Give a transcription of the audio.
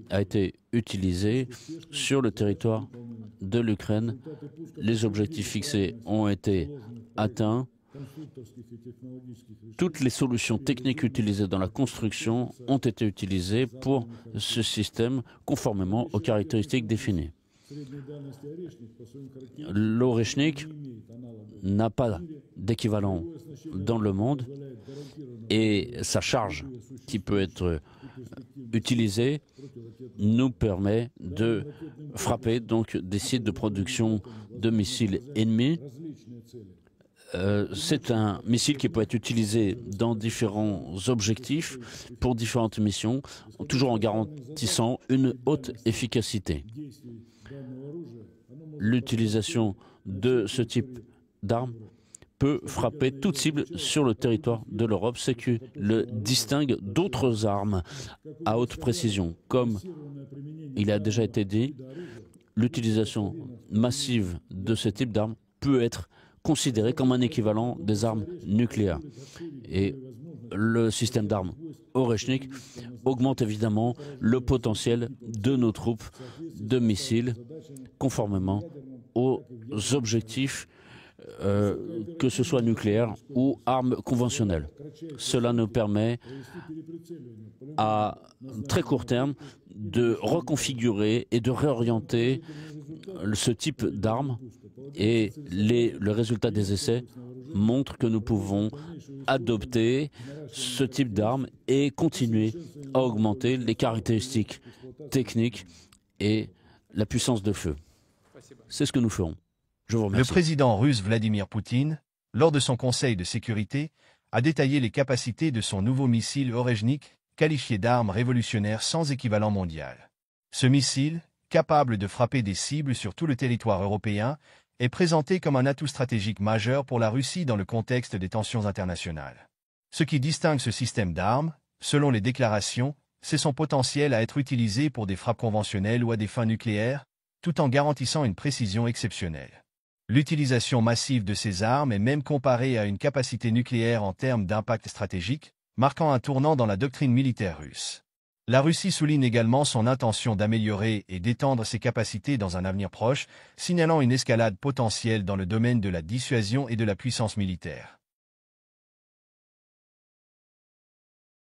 a été utilisé sur le territoire de l'Ukraine. Les objectifs fixés ont été atteints. Toutes les solutions techniques utilisées dans la construction ont été utilisées pour ce système conformément aux caractéristiques définies. L'Oreshnik n'a pas d'équivalent dans le monde et sa charge qui peut être utilisée nous permet de frapper donc des sites de production de missiles ennemis. C'est un missile qui peut être utilisé dans différents objectifs pour différentes missions, toujours en garantissant une haute efficacité. L'utilisation de ce type d'arme peut frapper toute cible sur le territoire de l'Europe, ce qui le distingue d'autres armes à haute précision. Comme il a déjà été dit, l'utilisation massive de ce type d'armes peut être considérée comme un équivalent des armes nucléaires. Et le système d'armes Oreshnik augmente évidemment le potentiel de nos troupes de missiles conformément aux objectifs que ce soit nucléaire ou armes conventionnelles. Cela nous permet à très court terme de reconfigurer et de réorienter ce type d'armes et le résultat des essais montre que nous pouvons adopter ce type d'armes et continuer à augmenter les caractéristiques techniques et la puissance de feu. C'est ce que nous ferons. Je vous remercie. Le président russe Vladimir Poutine, lors de son Conseil de sécurité, a détaillé les capacités de son nouveau missile Oreshnik, qualifié d'arme révolutionnaire sans équivalent mondial. Ce missile, capable de frapper des cibles sur tout le territoire européen, est présenté comme un atout stratégique majeur pour la Russie dans le contexte des tensions internationales. Ce qui distingue ce système d'armes, selon les déclarations, c'est son potentiel à être utilisé pour des frappes conventionnelles ou à des fins nucléaires, tout en garantissant une précision exceptionnelle. L'utilisation massive de ces armes est même comparée à une capacité nucléaire en termes d'impact stratégique, marquant un tournant dans la doctrine militaire russe. La Russie souligne également son intention d'améliorer et d'étendre ses capacités dans un avenir proche, signalant une escalade potentielle dans le domaine de la dissuasion et de la puissance militaire.